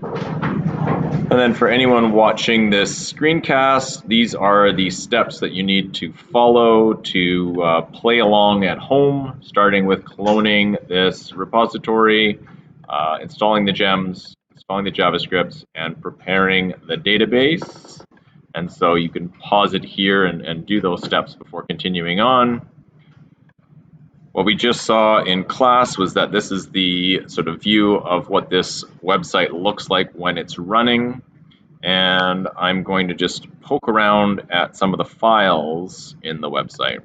And then for anyone watching this screencast, these are the steps that you need to follow to play along at home, starting with cloning this repository, installing the gems, installing the JavaScripts, and preparing the database. And so you can pause it here and do those steps before continuing on. What we just saw in class was that this is the sort of view of what this website looks like when it's running. And I'm going to just poke around at some of the files in the website.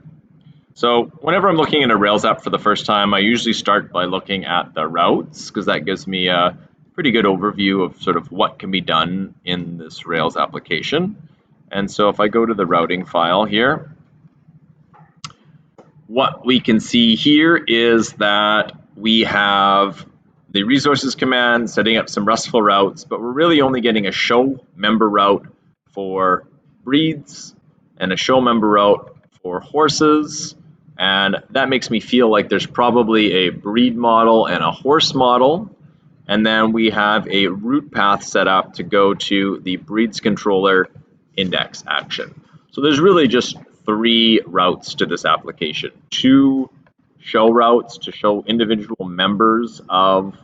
So whenever I'm looking at a Rails app for the first time, I usually start by looking at the routes, because that gives me a pretty good overview of sort of what can be done in this Rails application. And so if I go to the routing file here, what we can see here is that we have the resources command setting up some RESTful routes, but we're really only getting a show member route for breeds and a show member route for horses. And that makes me feel like there's probably a breed model and a horse model. And then we have a route path set up to go to the breeds controller index action. So there's really just 3 routes to this application. 2 show routes to show individual members of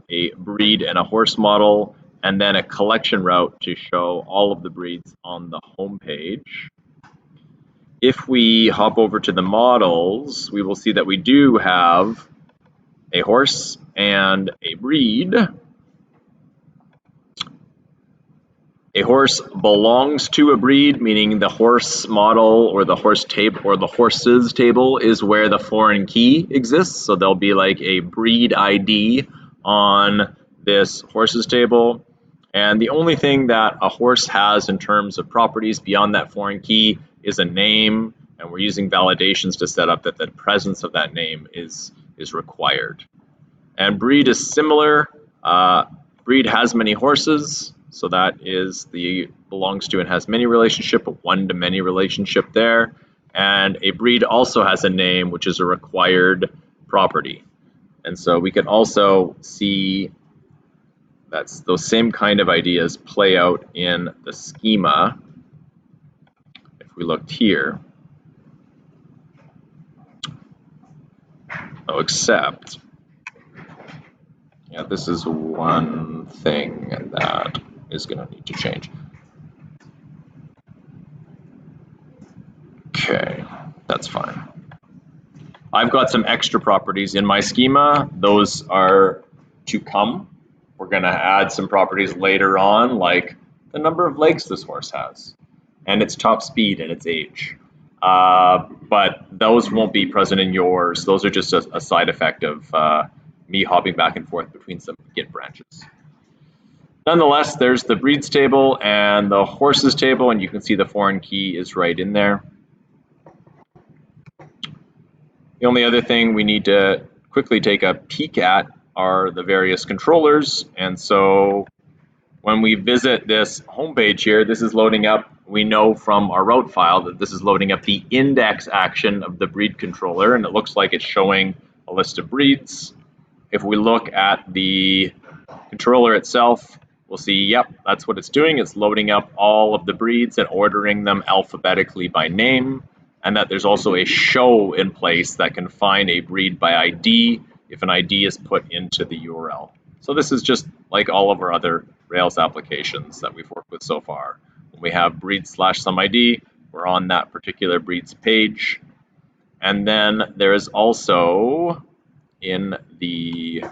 a breed and a horse model, and then a collection route to show all of the breeds on the home page. If we hop over to the models, we will see that we do have a horse and a breed. A horse belongs to a breed, meaning the horse model or the horse table or the horses table is where the foreign key exists. So there'll be like a breed ID on this horses table. And the only thing that a horse has in terms of properties beyond that foreign key is a name. And we're using validations to set up that the presence of that name is required. And breed is similar. Breed has many horses. So that is the belongs to and has many relationship, a one-to-many relationship there. And a breed also has a name, which is a required property. And so we can also see that's those same kind of ideas play out in the schema. If we looked here, except, yeah, this is one thing that is going to need to change. Okay, that's fine. I've got some extra properties in my schema. Those are to come. We're going to add some properties later on, like the number of legs this horse has, and its top speed and its age. But those won't be present in yours. Those are just a side effect of me hopping back and forth between some Git branches. Nonetheless, there's the breeds table and the horses table, and you can see the foreign key is right in there. The only other thing we need to quickly take a peek at are the various controllers. And so when we visit this homepage here, this is loading up. We know from our route file that this is loading up the index action of the breed controller, and it looks like it's showing a list of breeds. If we look at the controller itself, we'll see, yep, that's what it's doing. It's loading up all of the breeds and ordering them alphabetically by name, and that there's also a show in place that can find a breed by ID if an ID is put into the URL. So this is just like all of our other Rails applications that we've worked with so far. When we have breed/some ID, we're on that particular breed's page. And then there is also in the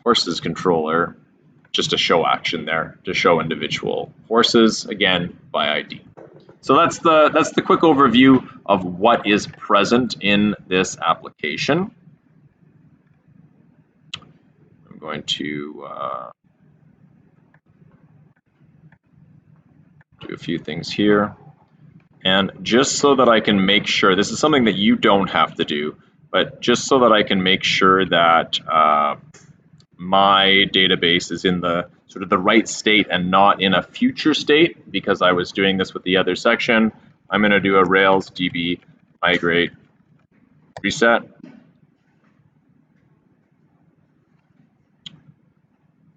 horses controller, just a show action there to show individual horses, again, by ID. So that's the quick overview of what is present in this application. I'm going to do a few things here. And just so that I can make sure, this is something that you don't have to do, but just so that I can make sure that my database is in the sort of the right state and not in a future state, because I was doing this with the other section, I'm going to do a Rails DB migrate reset.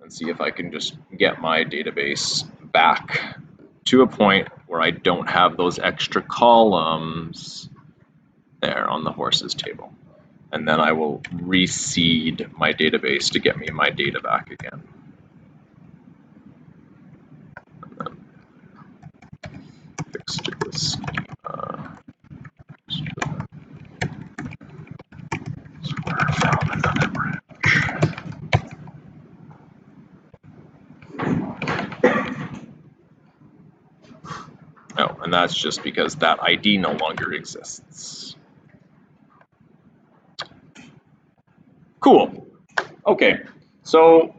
and see if I can just get my database back to a point where I don't have those extra columns there on the horses table. And then I will reseed my database to get me my data back again. Fixture schema. Found another branch. Oh, and that's just because that ID no longer exists. Cool. Okay, so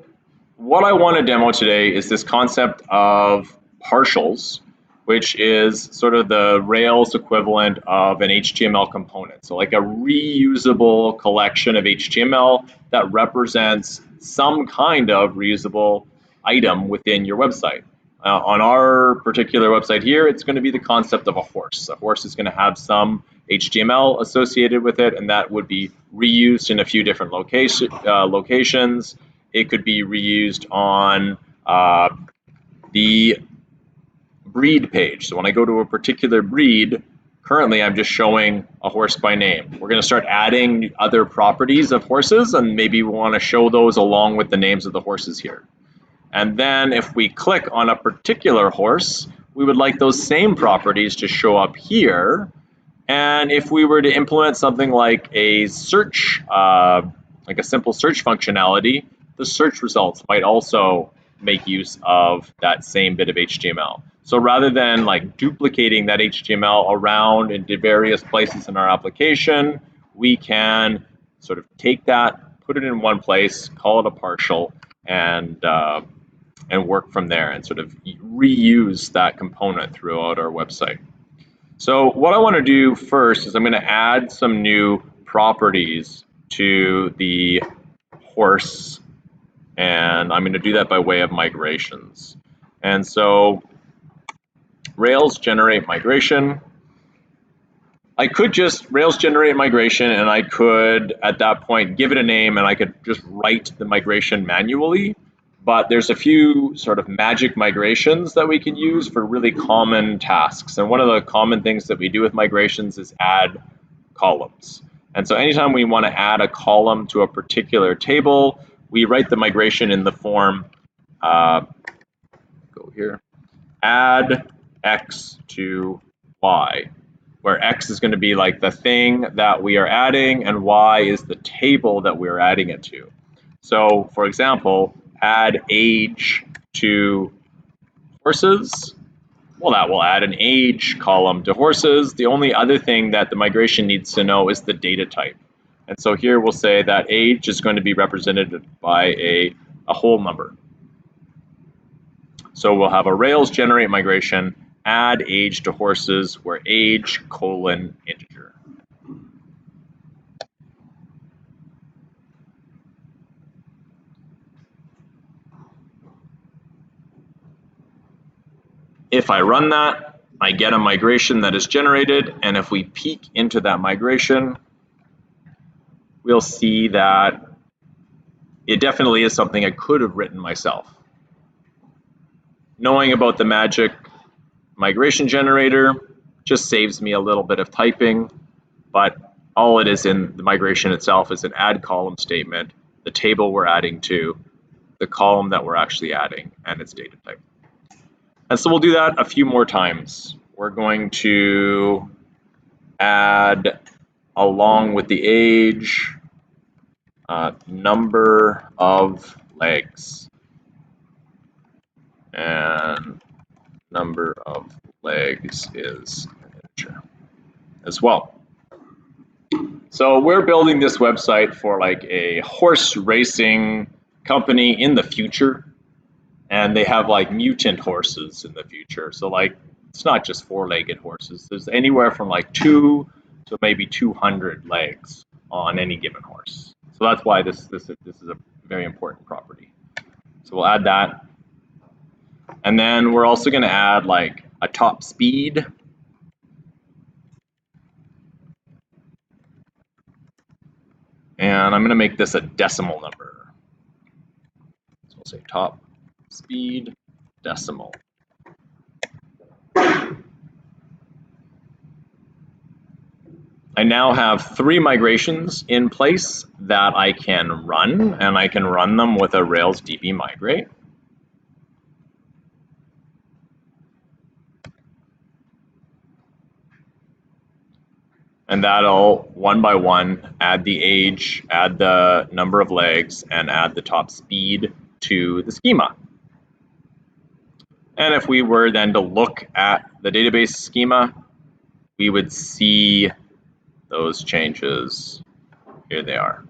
what I want to demo today is this concept of partials, which is sort of the Rails equivalent of an HTML component. So like a reusable collection of HTML that represents some kind of reusable item within your website. On our particular website here, it's going to be the concept of a horse. A horse is going to have some HTML associated with it, and that would be reused in a few different locations. It could be reused on the breed page. So when I go to a particular breed, currently I'm just showing a horse by name. We're going to start adding other properties of horses, and maybe we want to show those along with the names of the horses here. And then if we click on a particular horse, we would like those same properties to show up here. And if we were to implement something like a search, like a simple search functionality, the search results might also make use of that same bit of HTML. So rather than like duplicating that HTML around into various places in our application, we can sort of take that, put it in one place, call it a partial, and work from there and sort of reuse that component throughout our website. So what I want to do first is I'm going to add some new properties to the horse, and I'm going to do that by way of migrations. And so Rails generate migration. I could just Rails generate migration, and I could at that point give it a name, and I could just write the migration manually. But there's a few sort of magic migrations that we can use for really common tasks. And one of the common things that we do with migrations is add columns. And so anytime we want to add a column to a particular table, we write the migration in the form, go here, add X to Y, where X is going to be like the thing that we are adding and Y is the table that we're adding it to. So for example, add age to horses. Well, that will add an age column to horses. The only other thing that the migration needs to know is the data type. And so here we'll say that age is going to be represented by a whole number. So we'll have a Rails generate migration, add age to horses, where age colon integer. If I run that, I get a migration that is generated, and if we peek into that migration, we'll see that it definitely is something I could have written myself. Knowing about the magic migration generator just saves me a little bit of typing, but all it is in the migration itself is an add column statement, the table we're adding to, the column that we're actually adding, and its data type. And so we'll do that a few more times. We're going to add, along with the age, number of legs. And number of legs is an integer as well. So we're building this website for like a horse racing company in the future. And they have like mutant horses in the future. So like, it's not just four-legged horses. There's anywhere from like 2 to maybe 200 legs on any given horse. So that's why this is a very important property. So we'll add that. And then we're also going to add like a top speed. And I'm going to make this a decimal number. So we'll say top speed decimal. I now have 3 migrations in place that I can run, and I can run them with a Rails DB migrate. And that'll, one by one, add the age, add the number of legs, and add the top speed to the schema. And if we were then to look at the database schema, we would see those changes. Here they are.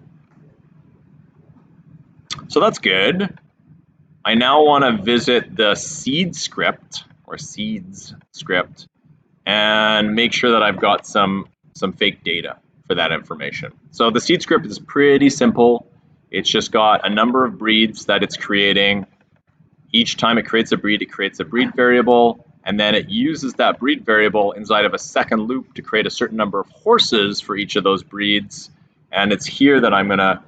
So that's good. I now want to visit the seed script, or seeds script, and make sure that I've got some fake data for that information. So the seed script is pretty simple. It's just got a number of breeds that it's creating. Each time it creates a breed, it creates a breed variable, and then it uses that breed variable inside of a second loop to create a certain number of horses for each of those breeds. And it's here that I'm going to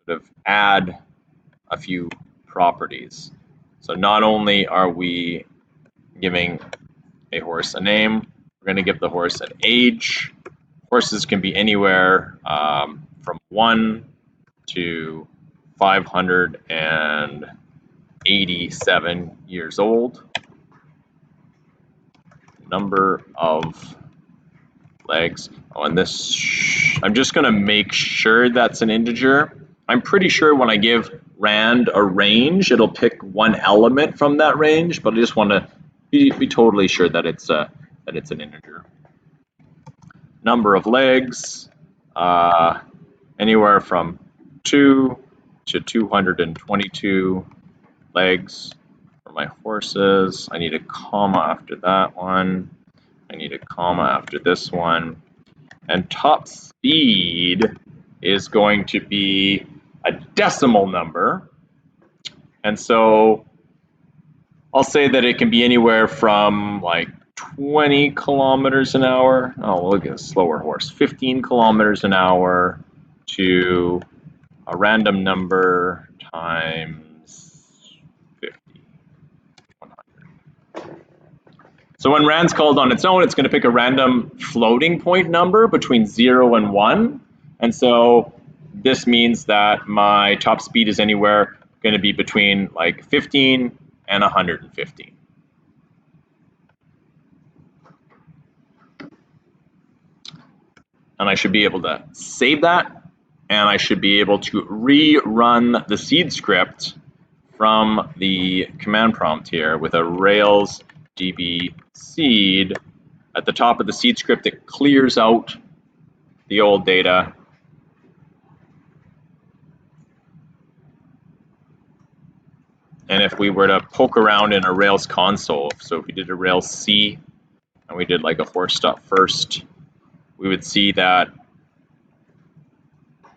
sort of add a few properties. So not only are we giving a horse a name, we're going to give the horse an age. Horses can be anywhere from 1 to 587 years old. Number of legs. Oh, and this, I'm just going to make sure that's an integer. I'm pretty sure when I give rand a range, it'll pick one element from that range, but I just want to be totally sure that it's an integer. Number of legs, anywhere from 2 to 222 legs for my horses. I need a comma after that one. I need a comma after this one. And top speed is going to be a decimal number. And so I'll say that it can be anywhere from like 20 kilometers an hour. Oh, look at a slower horse. 15 kilometers an hour to a random number times 50. 100. So when rand's called on its own, it's going to pick a random floating point number between 0 and 1. And so this means that my top speed is anywhere going to be between like 15 and 115. And I should be able to save that, and I should be able to rerun the seed script from the command prompt here with a Rails DB seed. At the top of the seed script, it clears out the old data. And if we were to poke around in a Rails console, so if we did a Rails C and we did like a horse.first, we would see that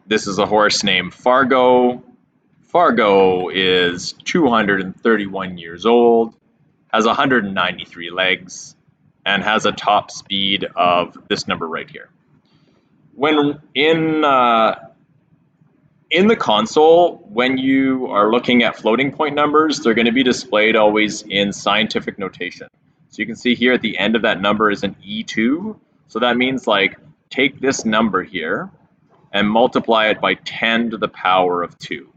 this is a horse named Fargo. Fargo is 231 years old, has 193 legs, and has a top speed of this number right here. When in the console, when you are looking at floating point numbers, they're going to be displayed always in scientific notation. So you can see here at the end of that number is an E2. So that means like take this number here and multiply it by 10 to the power of 2.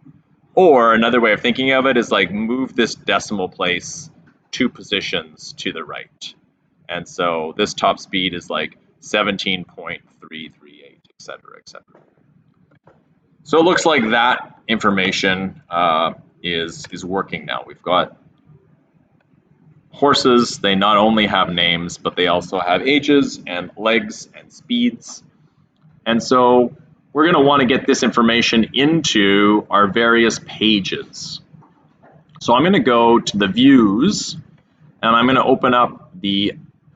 Or another way of thinking of it is like move this decimal place 2 positions to the right. And so this top speed is like 17.338, etc., etc. So it looks like that information is working now. We've got horses. They not only have names, but they also have ages and legs and speeds. And so we're going to want to get this information into our various pages. So I'm going to go to the views, and I'm going to open up the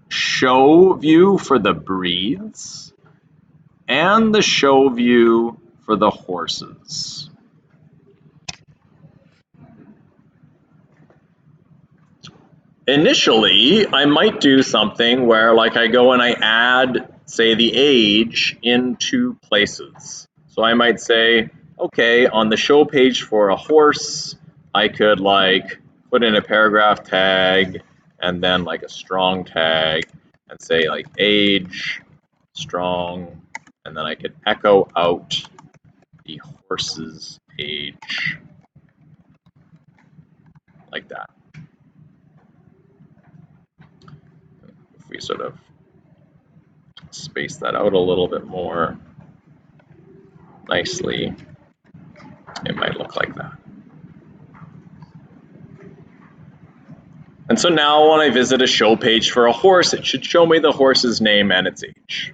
show view for the breeds and the show view for the horses. Initially, I might do something where like I go and I add, say, the age in 2 places. So I might say, okay, on the show page for a horse, I could like put in a paragraph tag and then like a strong tag and say like age, strong, and then I could echo out the horse's age like that. If we sort of space that out a little bit more nicely, it might look like that. And so now when I visit a show page for a horse, it should show me the horse's name and its age.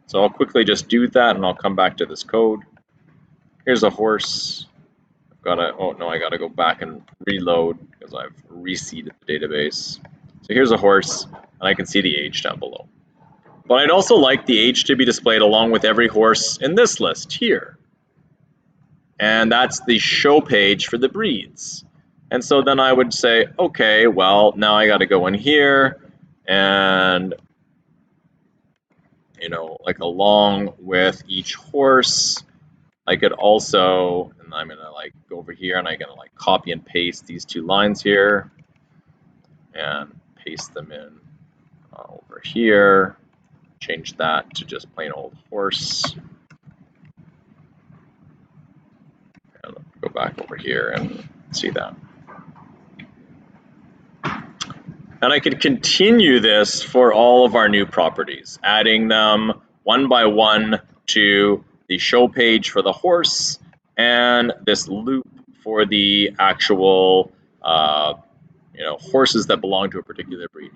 So I'll quickly just do that and I'll come back to this code. Here's a horse. I've got to, oh no, I got to go back and reload because I've reseeded the database. So here's a horse and I can see the age down below. But I'd also like the age to be displayed along with every horse in this list here. And that's the show page for the breeds. And so then I would say, okay, well, now I got to go in here and, you know, like along with each horse, I could also, and I'm gonna like go over here and I'm gonna like copy and paste these two lines here and paste them in over here, change that to just plain old horse. And go back over here and see that. And I could continue this for all of our new properties, adding them one by one to the show page for the horse and this loop for the actual you know, horses that belong to a particular breed.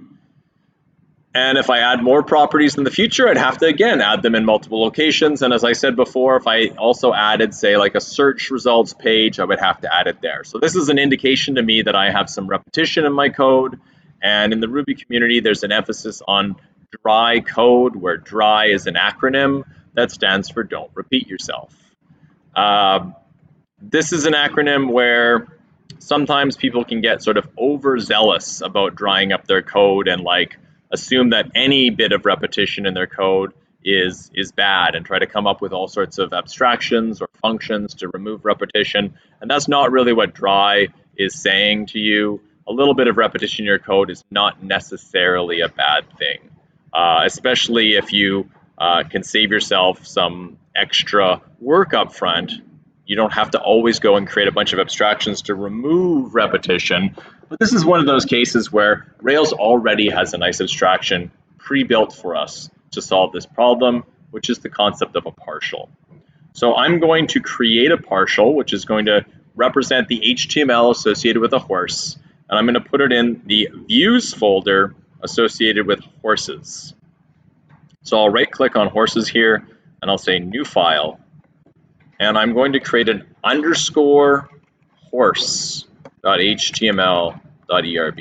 And if I add more properties in the future, I'd have to, again, add them in multiple locations. And as I said before, if I also added, say, like a search results page, I would have to add it there. So this is an indication to me that I have some repetition in my code. And in the Ruby community, there's an emphasis on dry code, where dry is an acronym that stands for don't repeat yourself. This is an acronym where sometimes people can get sort of overzealous about drying up their code and like assume that any bit of repetition in their code is bad and try to come up with all sorts of abstractions or functions to remove repetition. And that's not really what dry is saying to you. A little bit of repetition in your code is not necessarily a bad thing, especially if you can save yourself some extra work up front. You don't have to always go and create a bunch of abstractions to remove repetition. But this is one of those cases where Rails already has a nice abstraction pre-built for us to solve this problem, which is the concept of a partial. So I'm going to create a partial, which is going to represent the HTML associated with a horse, and I'm going to put it in the views folder associated with horses. So I'll right-click on horses here, and I'll say new file. And I'm going to create an underscore horse.html.erb.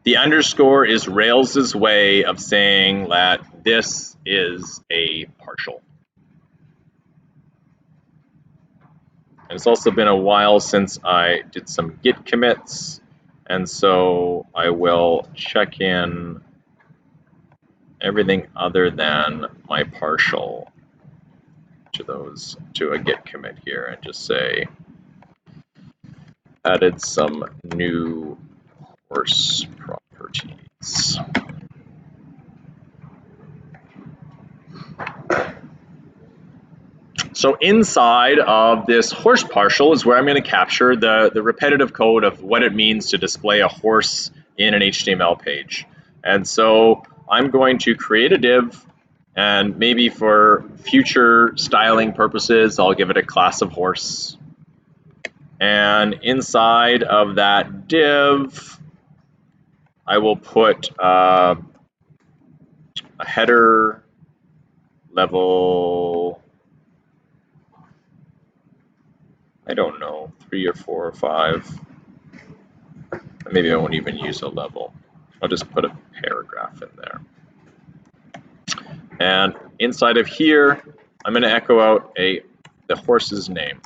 The underscore is Rails's way of saying that this is a partial. And it's also been a while since I did some git commits, and so I will check in everything other than my partial to a git commit here and just say added some new horse properties. So inside of this horse partial is where I'm going to capture the repetitive code of what it means to display a horse in an HTML page. And so I'm going to create a div, and maybe for future styling purposes, I'll give it a class of horse. And inside of that div, I will put a header level, I don't know, 3 or 4 or 5. Maybe I won't even use a level. I'll just put a paragraph in there. And inside of here, I'm going to echo out the horse's name.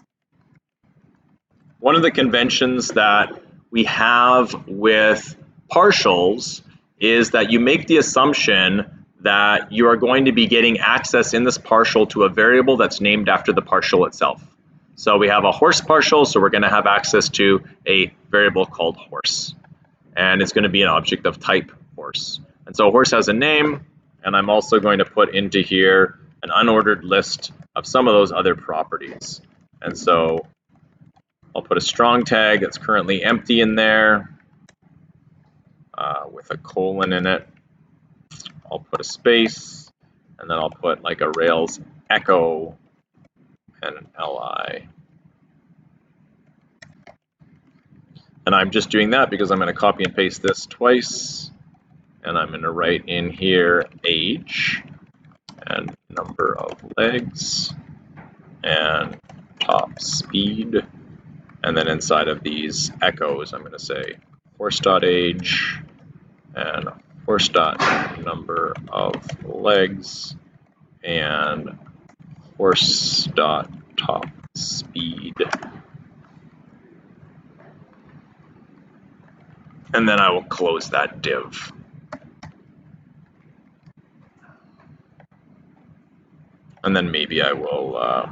One of the conventions that we have with partials is that you make the assumption that you are going to be getting access in this partial to a variable that's named after the partial itself. So we have a horse partial, so we're going to have access to a variable called horse. And it's going to be an object of type horse. And so horse has a name, and I'm also going to put into here an unordered list of some of those other properties. And so I'll put a strong tag that's currently empty in there with a colon in it. I'll put a space, and then I'll put like a Rails echo and an li. And I'm just doing that because I'm going to copy and paste this twice. And I'm going to write in here age and number of legs and top speed. And then inside of these echoes, I'm going to say horse.age and horse.number of legs and horse.top speed. And then I will close that div. And then maybe I will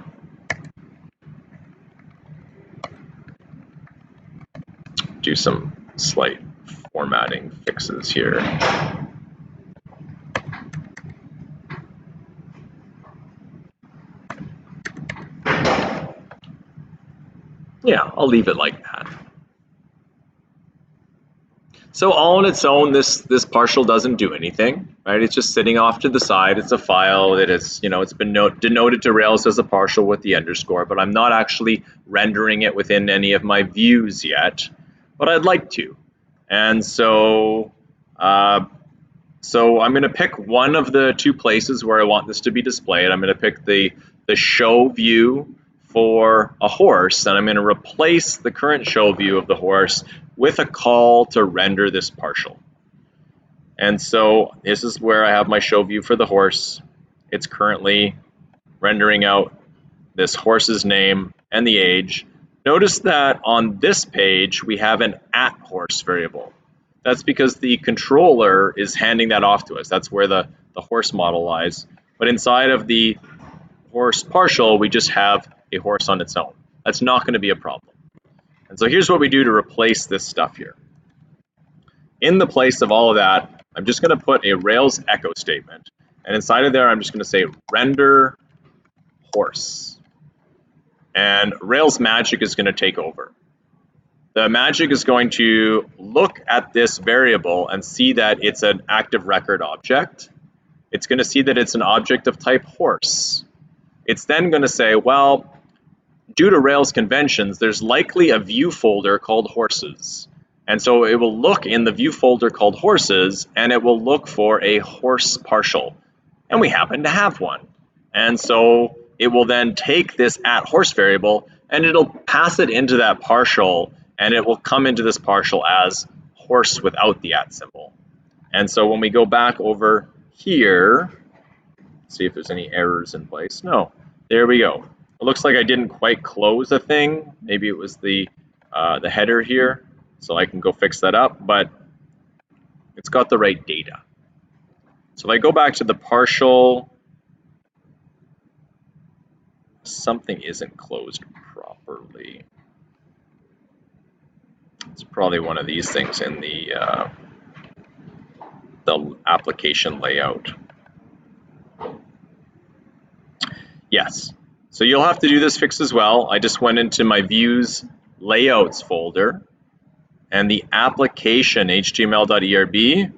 do some slight formatting fixes here. Yeah, I'll leave it like that. So all on its own, this partial doesn't do anything, right? It's just sitting off to the side. It's a file that is, it's been denoted to Rails as a partial with the underscore, but I'm not actually rendering it within any of my views yet, but I'd like to. And so, so I'm going to pick one of the two places where I want this to be displayed. I'm going to pick the show view for a horse, and I'm going to replace the current show view of the horse with a call to render this partial. And so this is where I have my show view for the horse. It's currently rendering out this horse's name and the age. Notice that on this page we have an @horse variable. That's because the controller is handing that off to us. That's where the horse model lies. But inside of the horse partial, we just have a horse on its own. That's not going to be a problem. And so here's what we do to replace this stuff here. In the place of all of that, I'm just going to put a Rails echo statement. And inside of there, I'm just going to say render horse. And Rails magic is going to take over. The magic is going to look at this variable and see that it's an active record object. It's going to see that it's an object of type horse. It's then going to say, well, due to Rails conventions, there's likely a view folder called horses. And so it will look in the view folder called horses, and it will look for a horse partial. And we happen to have one. And so it will then take this @horse variable, and it'll pass it into that partial, and it will come into this partial as horse without the symbol. And so when we go back over here, see if there's any errors in place. No, there we go. It looks like I didn't quite close a thing. Maybe it was the header here, so I can go fix that up, but it's got the right data. So if I go back to the partial, something isn't closed properly. It's probably one of these things in the application layout. Yes, so you'll have to do this fix as well. I just went into my views layouts folder, and the application html.erb,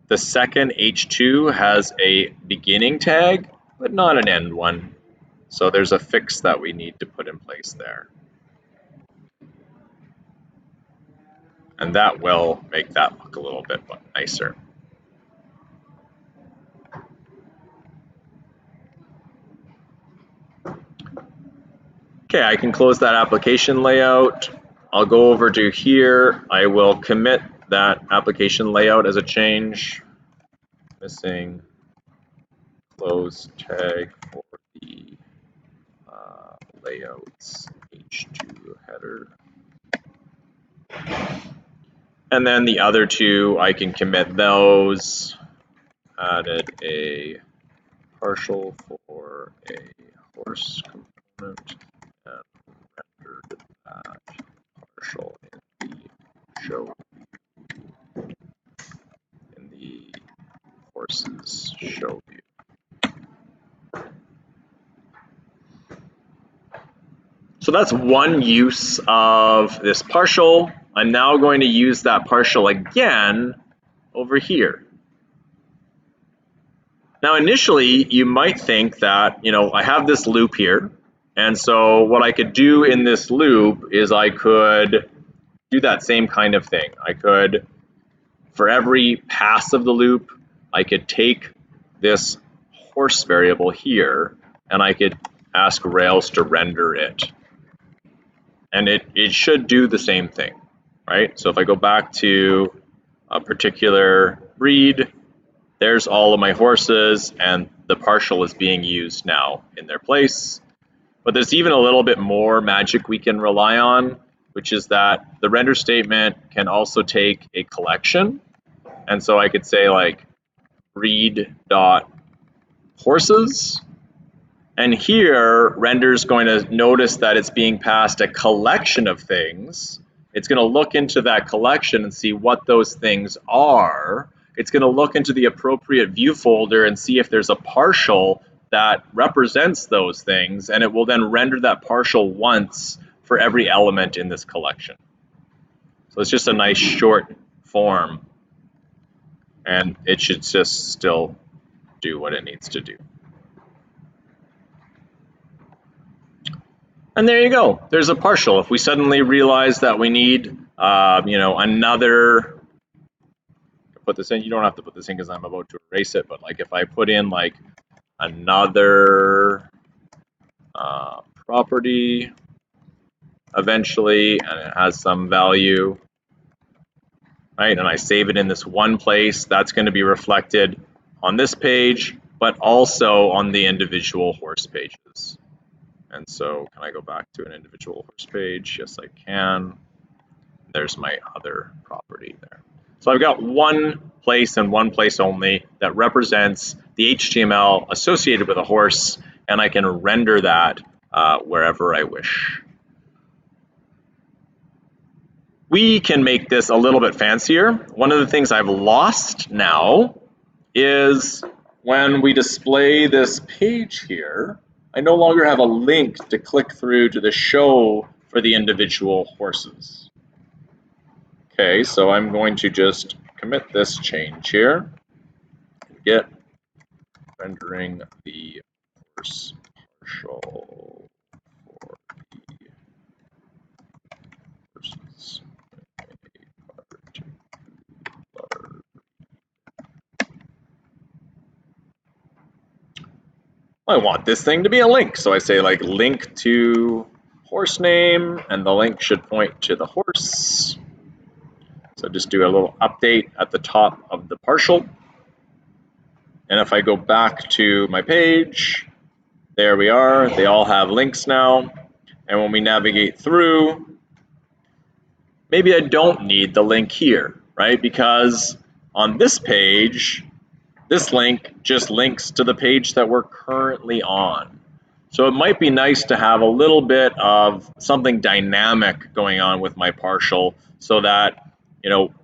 the second h2 has a beginning tag, but not an end one. So there's a fix that we need to put in place there. And that will make that look a little bit nicer. Okay, I can close that application layout. I'll go over to here. I will commit that application layout as a change. Missing close tag for the layouts h2 header. And then the other two, I can commit those. Added a partial for a horse component show view. So that's one use of this partial. I'm now going to use that partial again over here. Now initially you might think that, I have this loop here, and so what I could do in this loop is I could do that same kind of thing. I could, for every pass of the loop, I could take this horse variable here and I could ask Rails to render it. And it should do the same thing, right? So if I go back to a particular breed, there's all of my horses and the partial is being used now in their place. But there's even a little bit more magic we can rely on, which is that the render statement can also take a collection. And so I could say like breed.horses. And here, render's going to notice that it's being passed a collection of things. It's going to look into that collection and see what those things are. It's going to look into the appropriate view folder and see if there's a partial that represents those things, and it will then render that partial once for every element in this collection. So it's just a nice short form, and it should just still do what it needs to do. And there you go. There's a partial. If we suddenly realize that we need, another, put this in. You don't have to put this in because I'm about to erase it. But like if I put in like another property eventually, and it has some value, right? And I save it in this one place, that's going to be reflected on this page, but also on the individual horse pages. And so can I go back to an individual horse page? Yes, I can. There's my other property there. So I've got one place and one place only that represents the HTML associated with a horse, and I can render that wherever I wish. We can make this a little bit fancier. One of the things I've lost now is when we display this page here, I no longer have a link to click through to the show for the individual horses. Okay, so I'm going to just commit this change here. Get rendering the horse partial for the horses. I want this thing to be a link, so I say like link to horse name, and the link should point to the horse. So just do a little update at the top of the partial. And if I go back to my page, there we are. They all have links now. And when we navigate through, maybe I don't need the link here, right? Because on this page, this link just links to the page that we're currently on. So it might be nice to have a little bit of something dynamic going on with my partial so that,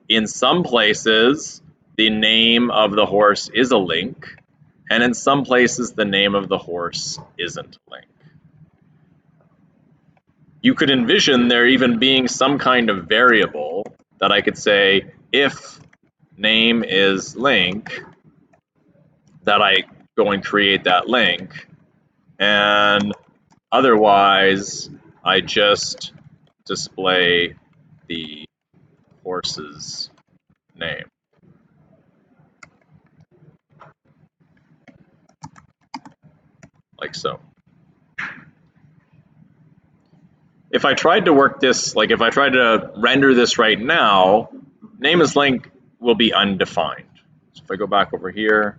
in some places, the name of the horse is a link, and in some places, the name of the horse isn't a link. You could envision there even being some kind of variable that I could say, if name is link, that I go and create that link, and otherwise I just display the horse's name. Like so. If I tried to work this, like if I tried to render this right now, name is link will be undefined. So if I go back over here,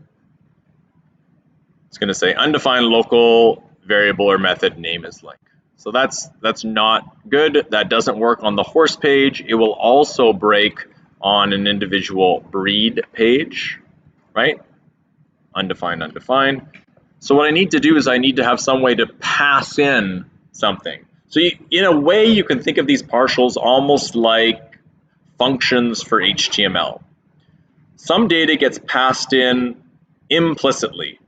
it's going to say undefined local variable or method name is link. So that's not good. That doesn't work on the horse page. It will also break on an individual breed page, right? Undefined, undefined. So what I need to do is I need to have some way to pass in something. So in a way, you can think of these partials almost like functions for HTML. Some data gets passed in implicitly.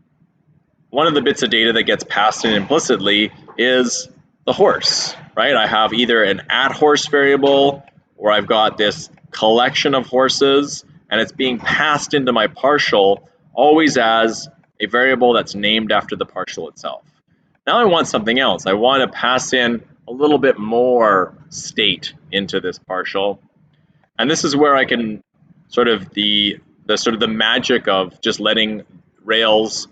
One of the bits of data that gets passed in implicitly is the horse, right? I have either an @horse variable or I've got this collection of horses and it's being passed into my partial always as a variable that's named after the partial itself. Now I want something else. I want to pass in a little bit more state into this partial. And this is where I can sort of the magic of just letting Rails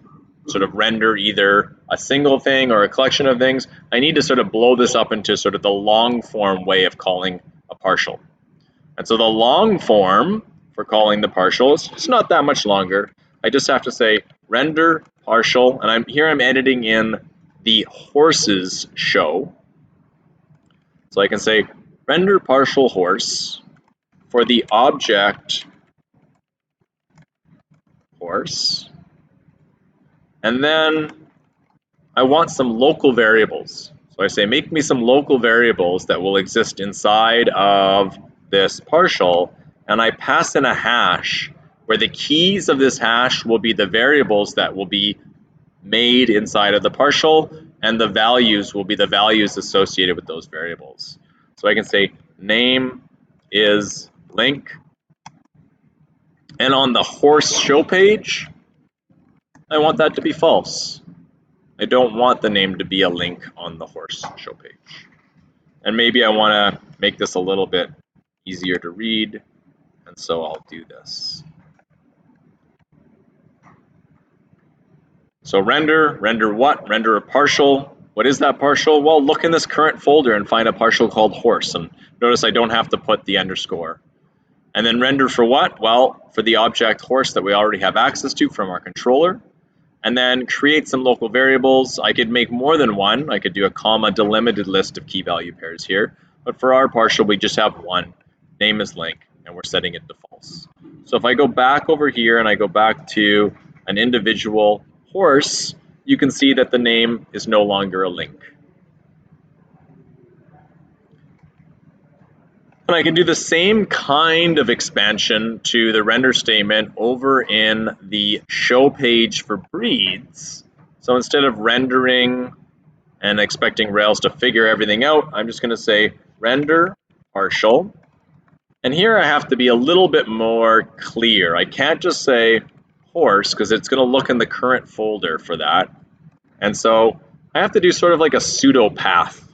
sort of render either a single thing or a collection of things. I need to sort of blow this up into sort of the long form way of calling a partial. And so the long form for calling the partial is it's not that much longer. I just have to say render partial, and I'm editing in the horses show. So I can say render partial horse for the object horse, and then I want some local variables. So I say make me some local variables that will exist inside of this partial, and I pass in a hash where the keys of this hash will be the variables that will be made inside of the partial, and the values will be the values associated with those variables. So I can say name is link, and on the horse show page, I want that to be false. I don't want the name to be a link on the horse show page. And maybe I want to make this a little bit easier to read, and so I'll do this. So render what? Render a partial. What is that partial? Well, look in this current folder and find a partial called horse. And notice I don't have to put the underscore. And then render for what? Well, for the object horse that we already have access to from our controller. And then create some local variables. I could make more than one. I could do a comma delimited list of key value pairs here. But for our partial, we just have one. Name is link, and we're setting it to false. So if I go back over here and I go back to an individual horse, you can see that the name is no longer a link. And I can do the same kind of expansion to the render statement over in the show page for breeds. So instead of rendering and expecting Rails to figure everything out, I'm just going to say render partial. And here I have to be a little bit more clear. I can't just say horse because it's going to look in the current folder for that. And so I have to do sort of like a pseudo path.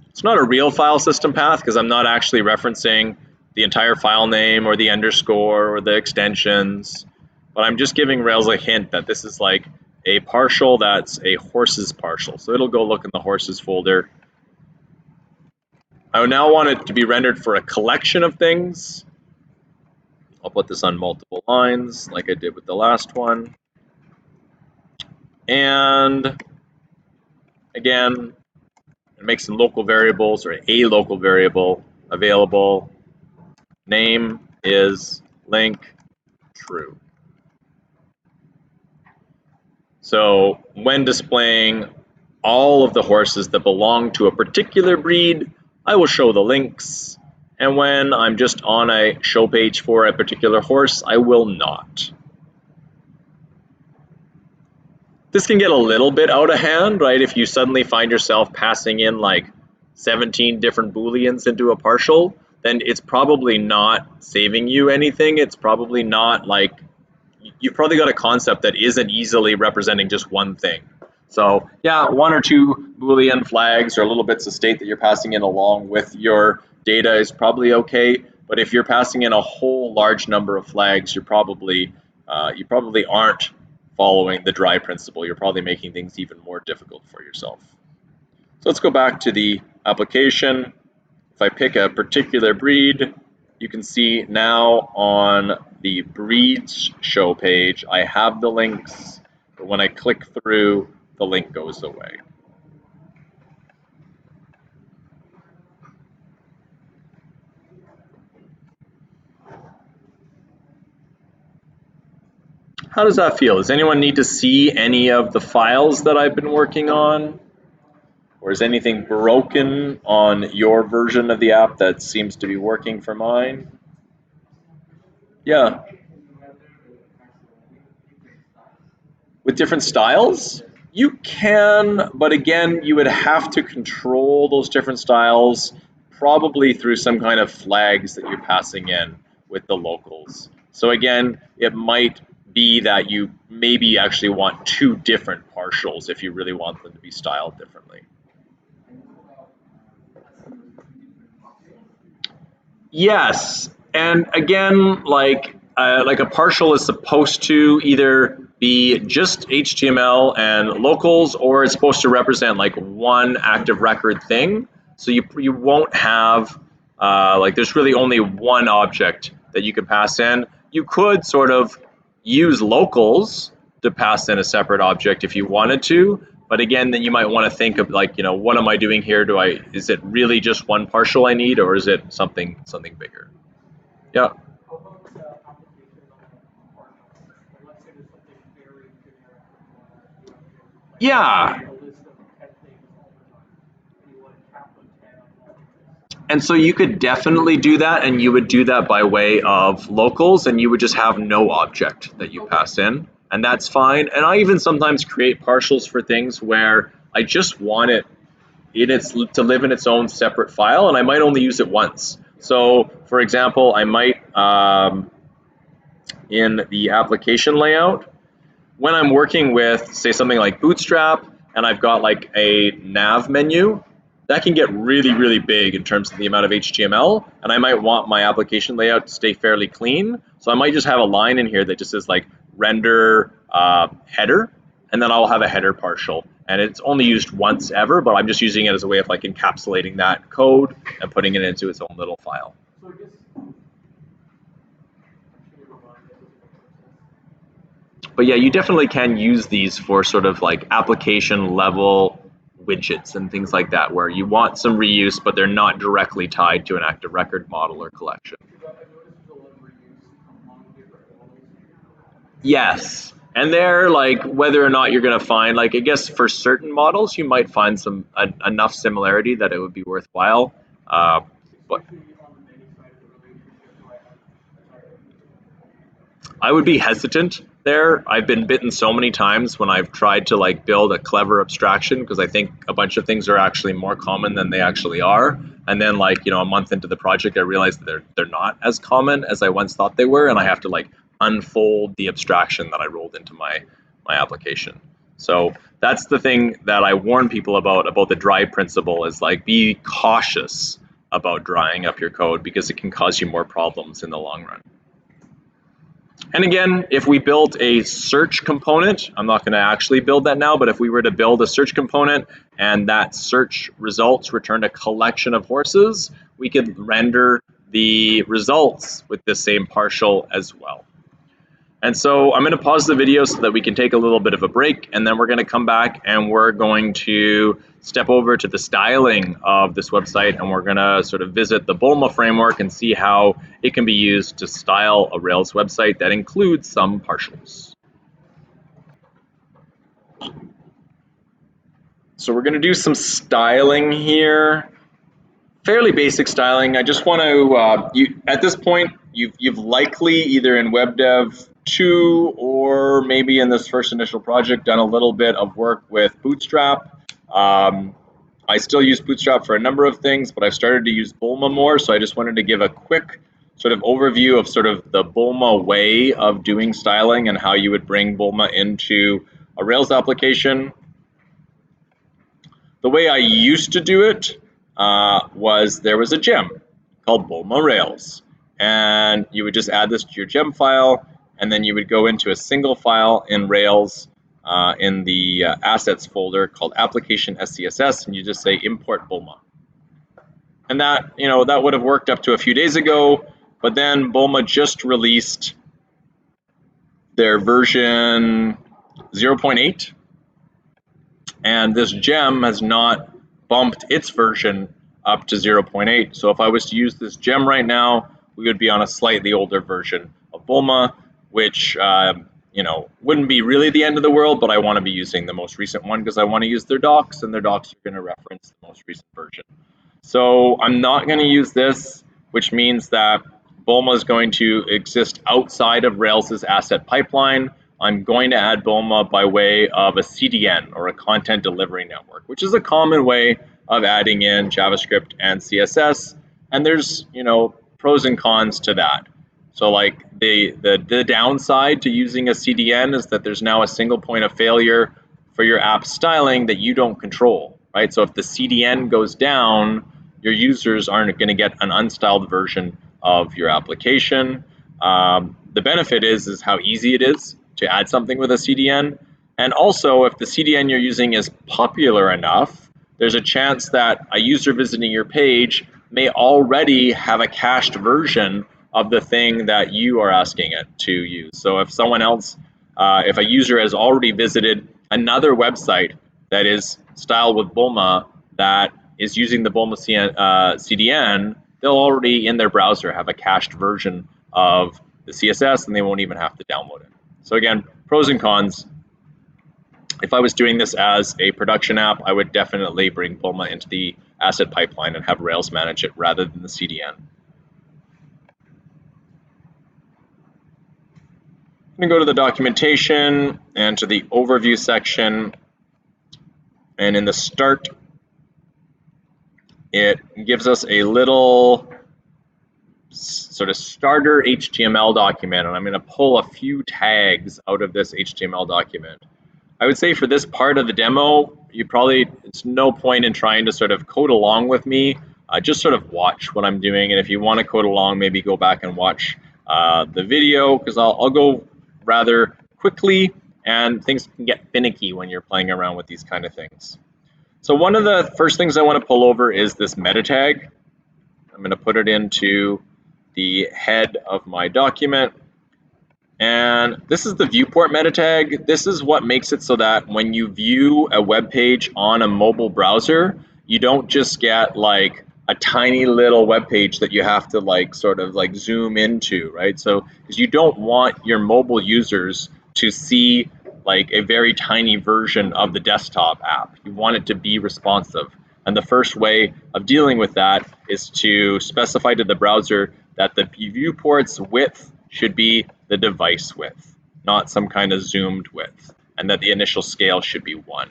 It's not a real file system path because I'm not actually referencing the entire file name or the underscore or the extensions, but I'm just giving Rails a hint that this is like a partial that's a horses partial. So it'll go look in the horses folder. I now want it to be rendered for a collection of things. I'll put this on multiple lines like I did with the last one. And again, make some local variables or a local variable available. Name is link true. So when displaying all of the horses that belong to a particular breed, I will show the links. And when I'm just on a show page for a particular horse, I will not. This can get a little bit out of hand, right? If you suddenly find yourself passing in like 17 different Booleans into a partial, then it's probably not saving you anything. It's probably not like, you've probably got a concept that isn't easily representing just one thing. So yeah, one or two Boolean flags or little bits of state that you're passing in along with your data is probably okay. But if you're passing in a whole large number of flags, you probably aren't following the dry principle. You're probably making things even more difficult for yourself. So let's go back to the application. If I pick a particular breed, you can see now on the breeds show page, I have the links, but when I click through, the link goes away. How does that feel? Does anyone need to see any of the files that I've been working on? Or is anything broken on your version of the app that seems to be working for mine? Yeah. With different styles, you can, but again, you would have to control those different styles probably through some kind of flags that you're passing in with the locals. So again, it might be that you maybe actually want two different partials if you really want them to be styled differently. Yes, and again, like a partial is supposed to either be just HTML and locals, or it's supposed to represent like one active record thing. So you won't have like there's really only one object that you can pass in. You could sort of use locals to pass in a separate object if you wanted to, but again, then you might want to think of like, you know, what am I doing here? Is it really just one partial I need, or is it something bigger? Yeah. Yeah. And so you could definitely do that, and you would do that by way of locals, and you would just have no object that you pass in, and that's fine. And I even sometimes create partials for things where I just want it to live in its own separate file, and I might only use it once. So for example, I might in the application layout, when I'm working with, say, something like Bootstrap, and I've got like a nav menu, that can get really, really big in terms of the amount of HTML, and I might want my application layout to stay fairly clean. So I might just have a line in here that just says like render header, and then I'll have a header partial. And it's only used once ever, but I'm just using it as a way of like encapsulating that code and putting it into its own little file. But yeah, you definitely can use these for sort of like application level widgets and things like that, where you want some reuse, but they're not directly tied to an active record model or collection. Yes. And they're like, whether or not you're going to find, like, I guess for certain models, you might find some enough similarity that it would be worthwhile. But I would be hesitant there. I've been bitten so many times when I've tried to like build a clever abstraction, because I think a bunch of things are actually more common than they actually are. And then like, you know, a month into the project, I realized that they're not as common as I once thought they were, and I have to like unfold the abstraction that I rolled into my application. So that's the thing that I warn people about the dry principle, is like, be cautious about drying up your code, because it can cause you more problems in the long run. And again, if we built a search component, I'm not going to actually build that now, but if we were to build a search component and that search results returned a collection of horses, we could render the results with the same partial as well. And so I'm going to pause the video so that we can take a little bit of a break, and then we're going to come back and we're going to step over to the styling of this website, and we're going to sort of visit the Bulma framework and see how it can be used to style a Rails website that includes some partials. So we're going to do some styling here. Fairly basic styling. I just want to, at this point, you've likely either in WebDev 2 or maybe in this first initial project done a little bit of work with Bootstrap. I still use Bootstrap for a number of things, but I've started to use Bulma more, so I just wanted to give a quick sort of overview of sort of the Bulma way of doing styling and how you would bring Bulma into a Rails application. The way I used to do it was there was a gem called Bulma Rails, and you would just add this to your gem file, and then you would go into a single file in Rails in the assets folder called application SCSS, and you just say import Bulma. And that, you know, that would have worked up to a few days ago, but then Bulma just released their version 0.8, and this gem has not bumped its version up to 0.8. So if I was to use this gem right now, we would be on a slightly older version of Bulma, which you know, wouldn't be really the end of the world, but I want to be using the most recent one because I want to use their docs, and their docs are going to reference the most recent version. So I'm not going to use this, which means that Bulma is going to exist outside of Rails's asset pipeline. I'm going to add Bulma by way of a CDN, or a content delivery network, which is a common way of adding in JavaScript and CSS. And there's, pros and cons to that. So like the downside to using a CDN is that there's now a single point of failure for your app styling that you don't control, right? So if the CDN goes down, your users aren't going to get an unstyled version of your application. The benefit is how easy it is to add something with a CDN. And also, if the CDN you're using is popular enough, there's a chance that a user visiting your page may already have a cached version of the thing that you are asking it to use. So if someone else, if a user has already visited another website that is styled with Bulma that is using the Bulma CDN, they'll already in their browser have a cached version of the CSS, and they won't even have to download it. So again, pros and cons. If I was doing this as a production app, I would definitely bring Bulma into the asset pipeline and have Rails manage it rather than the CDN. I'm going to go to the documentation and to the overview section. And in the start, it gives us a little sort of starter HTML document. And I'm going to pull a few tags out of this HTML document. I would say for this part of the demo, it's no point in trying to sort of code along with me. Just sort of watch what I'm doing. And if you want to code along, maybe go back and watch the video, because I'll go rather quickly, and things can get finicky when you're playing around with these kind of things. So one of the first things I want to pull over is this meta tag. I'm going to put it into the head of my document. And this is the viewport meta tag. This is what makes it so that when you view a web page on a mobile browser, you don't just get like a tiny little web page that you have to like sort of like zoom into, right? So because you don't want your mobile users to see like a very tiny version of the desktop app. You want it to be responsive. And the first way of dealing with that is to specify to the browser that the viewport's width should be the device width, not some kind of zoomed width, and that the initial scale should be 1.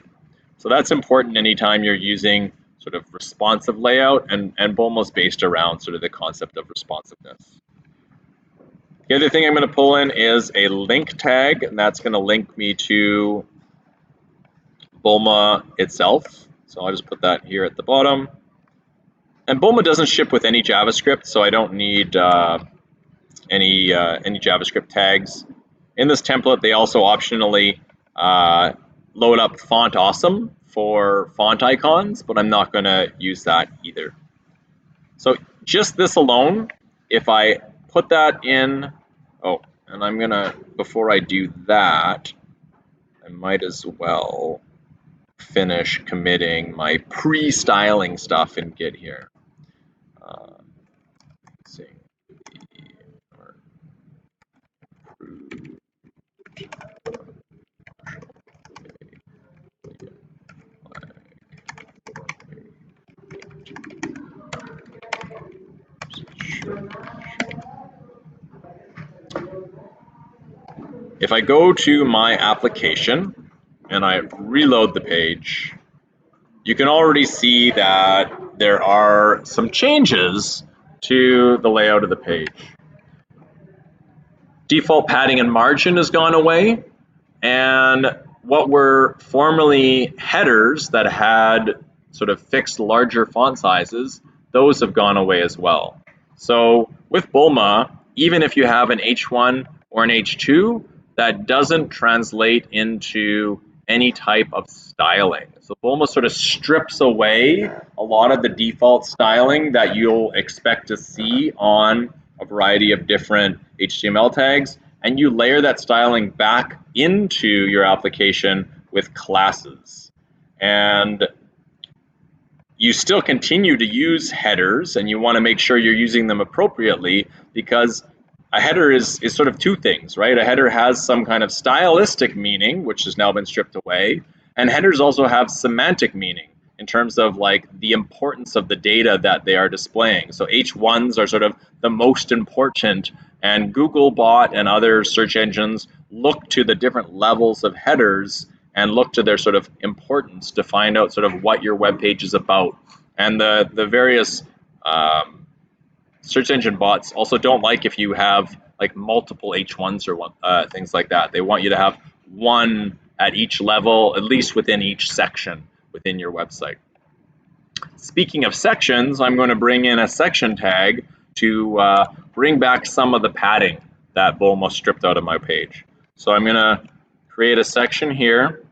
So that's important anytime you're using sort of responsive layout, and Bulma's based around sort of the concept of responsiveness. The other thing I'm going to pull in is a link tag, and that's going to link me to Bulma itself. So I'll just put that here at the bottom. And Bulma doesn't ship with any JavaScript, so I don't need any JavaScript tags. In this template, they also optionally load up Font Awesome for font icons, but I'm not going to use that either. So just this alone, if I put that in, and I'm going to, before I do that, I might as well finish committing my pre-styling stuff in Git here. If I go to my application and I reload the page, you can already see that there are some changes to the layout of the page. Default padding and margin has gone away, and what were formerly headers that had sort of fixed larger font sizes, those have gone away as well. So with Bulma, even if you have an H1 or an H2, that doesn't translate into any type of styling. So Bulma sort of strips away a lot of the default styling that you'll expect to see on a variety of different HTML tags, and you layer that styling back into your application with classes. And you still continue to use headers, and you want to make sure you're using them appropriately, because a header is sort of two things, right? A header has some kind of stylistic meaning, which has now been stripped away, and headers also have semantic meaning in terms of like the importance of the data that they are displaying. So H1s are sort of the most important, and Googlebot and other search engines look to the different levels of headers and look to their sort of importance to find out sort of what your web page is about. And the various search engine bots also don't like if you have like multiple H1s or things like that. They want you to have one at each level, at least within each section within your website. Speaking of sections, I'm going to bring in a section tag to bring back some of the padding that Bulma stripped out of my page. So I'm going to create a section here.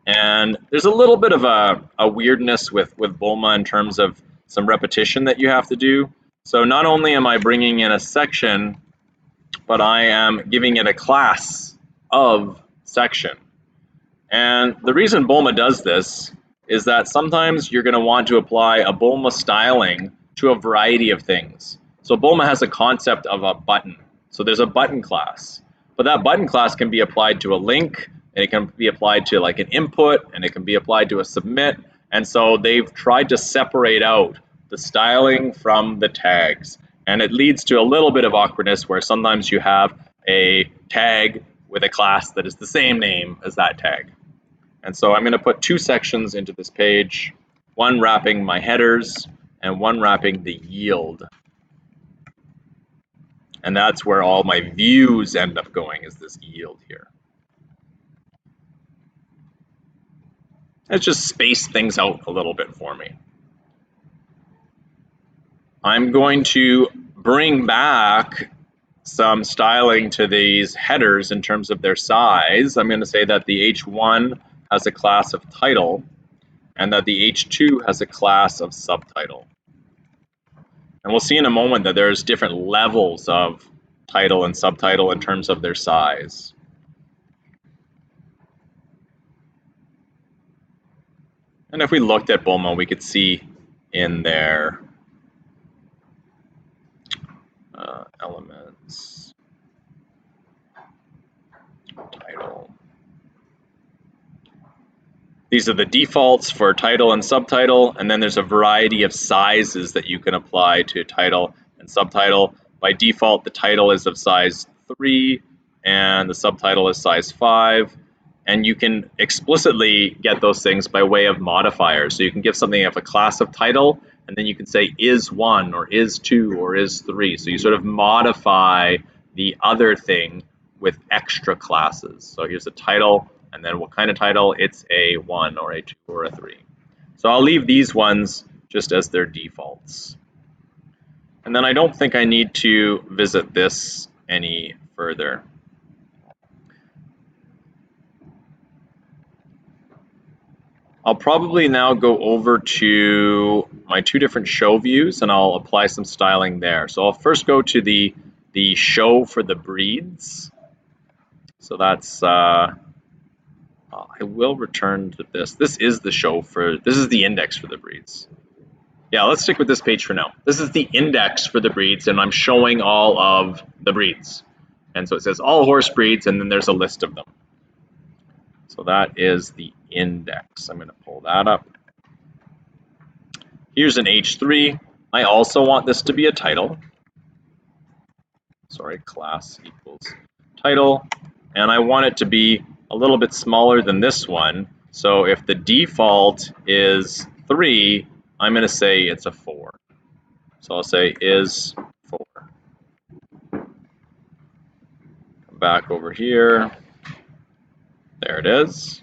And there's a little bit of a weirdness with Bulma in terms of some repetition that you have to do. So not only am I bringing in a section, but I am giving it a class of section. And the reason Bulma does this is that sometimes you're going to want to apply a Bulma styling to a variety of things. So Bulma has a concept of a button. So there's a button class, but that button class can be applied to a link, and it can be applied to like an input, and it can be applied to a submit. And so they've tried to separate out the styling from the tags. And it leads to a little bit of awkwardness where sometimes you have a tag with a class that is the same name as that tag. And so I'm going to put two sections into this page, one wrapping my headers and one wrapping the yield. And that's where all my views end up going, is this yield here. Let's just space things out a little bit for me. I'm going to bring back some styling to these headers in terms of their size. I'm going to say that the H1 has a class of title and that the H2 has a class of subtitle. And we'll see in a moment that there's different levels of title and subtitle in terms of their size. And if we looked at Bulma, we could see in their elements, title. These are the defaults for title and subtitle, and then there's a variety of sizes that you can apply to title and subtitle. By default, the title is of size 3 and the subtitle is size 5. And you can explicitly get those things by way of modifiers. So you can give something of a class of title, and then you can say is 1 or is 2 or is 3. So you sort of modify the other thing with extra classes. So here's a title, and then what kind of title? It's a 1 or a 2 or a 3. So I'll leave these ones just as their defaults. And then I don't think I need to visit this any further. I'll probably now go over to my two different show views and I'll apply some styling there. So I'll first go to the show for the breeds. So that's, I will return to this. This is the show for, this is the index for the breeds. Yeah, let's stick with this page for now. This is the index for the breeds and I'm showing all of the breeds. And so it says all horse breeds and then there's a list of them. So that is the index. I'm going to pull that up. Here's an H3. I also want this to be a title. Sorry, class equals title. And I want it to be a little bit smaller than this one. So if the default is 3, I'm going to say it's a 4. So I'll say is 4. Come back over here. There it is.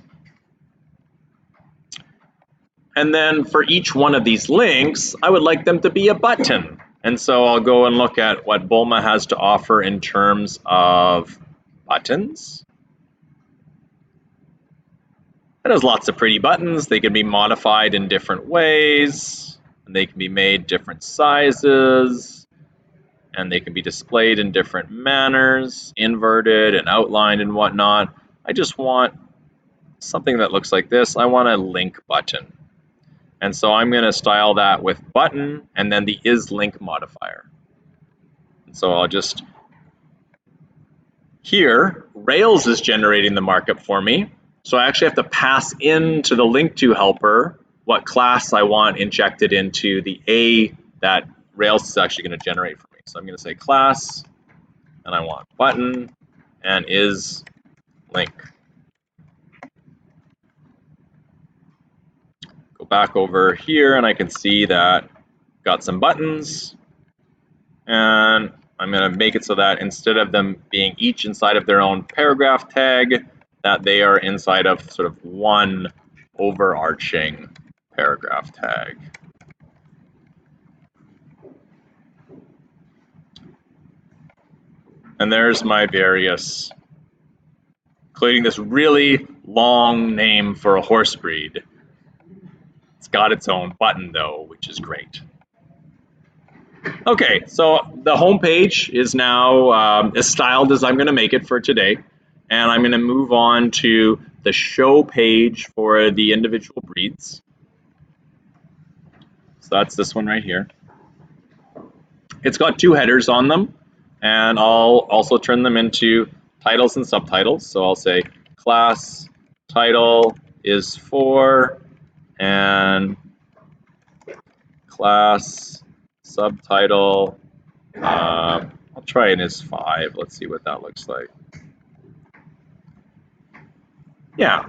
And then for each one of these links, I would like them to be a button. And so I'll go and look at what Bulma has to offer in terms of buttons. It has lots of pretty buttons. They can be modified in different ways. And they can be made different sizes. And they can be displayed in different manners, inverted and outlined and whatnot. I just want something that looks like this. I want a link button. And so I'm going to style that with button and then the isLink modifier. And so I'll just, here, Rails is generating the markup for me. So I actually have to pass into the link to helper what class I want injected into the A that Rails is actually going to generate for me. So I'm going to say class, and I want button, and is link. Go back over here and I can see that got some buttons, and I'm going to make it so that instead of them being each inside of their own paragraph tag, that they are inside of sort of one overarching paragraph tag. And there's my various, including this really long name for a horse breed. It's got its own button though, which is great. Okay, so the home page is now as styled as I'm going to make it for today, and I'm going to move on to the show page for the individual breeds. So that's this one right here. It's got two headers on them, and I'll also turn them into titles and subtitles. So I'll say class title is 4 and class subtitle, I'll try it as 5. Let's see what that looks like. Yeah.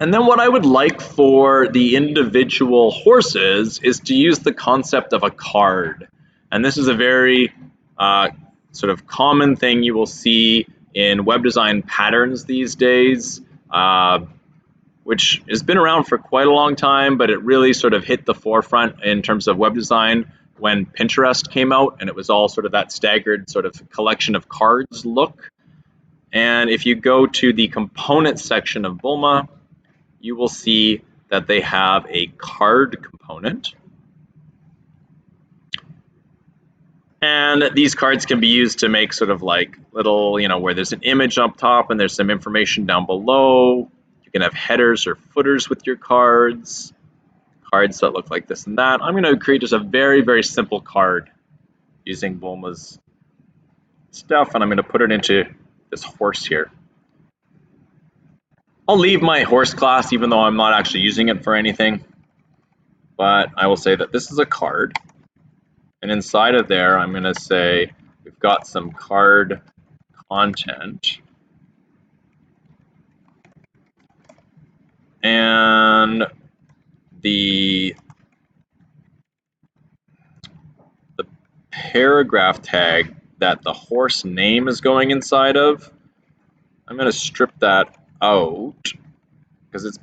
And then what I would like for the individual horses is to use the concept of a card. And this is a very sort of common thing you will see in web design patterns these days, which has been around for quite a long time, but it really sort of hit the forefront in terms of web design when Pinterest came out, and it was all sort of that staggered sort of collection of cards look. And if you go to the component section of Bulma, you will see that they have a card component. And these cards can be used to make sort of like little, where there's an image up top and there's some information down below. You can have headers or footers with your cards that look like this and that. I'm going to create just a very, very simple card using Bulma's stuff, and I'm going to put it into this horse here. I'll leave my horse class even though I'm not actually using it for anything, but I will say that this is a card, and inside of there I'm going to say we've got some card content, and the paragraph tag that the horse name is going inside of, I'm going to strip that out because it's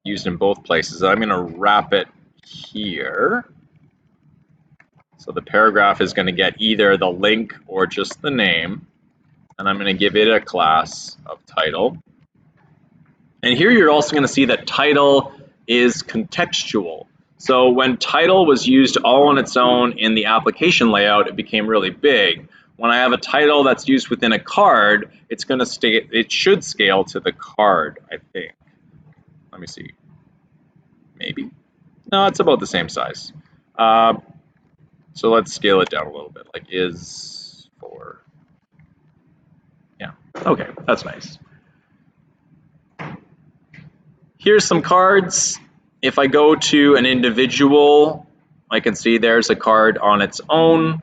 used in both places. I'm going to wrap it here. So the paragraph is going to get either the link or just the name, and I'm going to give it a class of title. And here you're also going to see that title is contextual. So when title was used all on its own in the application layout, it became really big. When I have a title that's used within a card, it should scale to the card, I think. Let me see. Maybe. No, it's about the same size. So let's scale it down a little bit, like is 4. Yeah, okay, that's nice. Here's some cards. If I go to an individual, I can see there's a card on its own.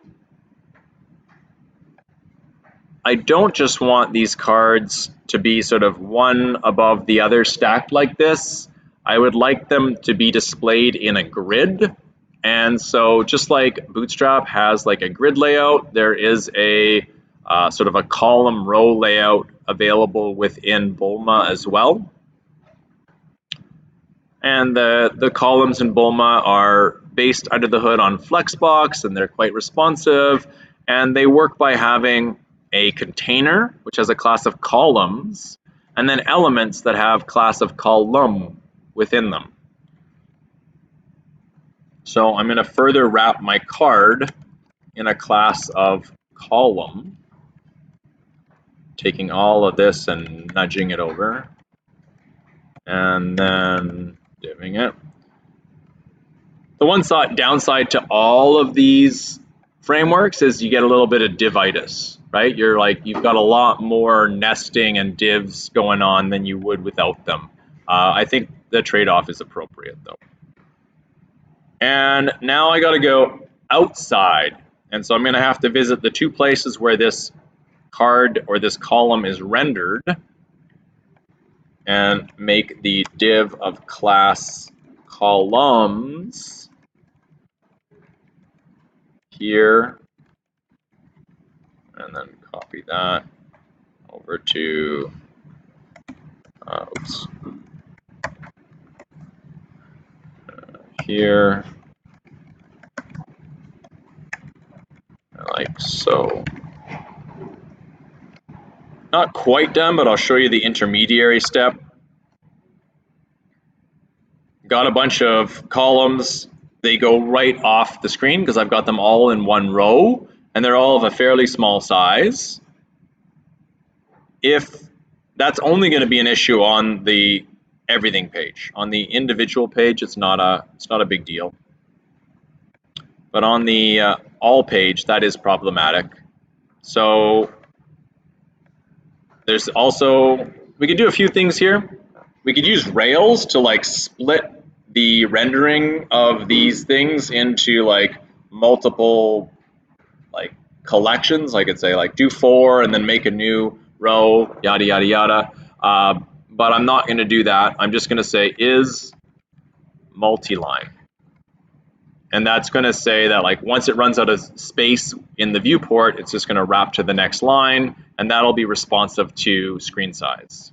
I don't just want these cards to be sort of one above the other stacked like this. I would like them to be displayed in a grid. And so just like Bootstrap has like a grid layout, there is a sort of a column row layout available within Bulma as well. And the columns in Bulma are based under the hood on Flexbox, and they're quite responsive. And they work by having a container, which has a class of columns, and then elements that have class of column within them. So I'm going to further wrap my card in a class of column, taking all of this and nudging it over, and then divvying it. The one downside to all of these frameworks is you get a little bit of divitis, right? You've got a lot more nesting and divs going on than you would without them. I think the trade-off is appropriate though. And now I got to go outside And so I'm going to have to visit the two places where this card or this column is rendered and make the div of class columns here, and then copy that over to here, like so. Not quite done, but I'll show you the intermediary step. Got a bunch of columns. They go right off the screen because I've got them all in one row, and they're all of a fairly small size. If that's only going to be an issue on the everything page. On the individual page, it's not a big deal. But on the all page, that is problematic. So there's also, we could do a few things here. We could use Rails to like split the rendering of these things into like multiple like collections. I could say like do 4 and then make a new row, yada, yada, yada. But I'm not going to do that. I'm just going to say is multi-line. And that's going to say that like once it runs out of space in the viewport, it's just going to wrap to the next line, and that'll be responsive to screen size.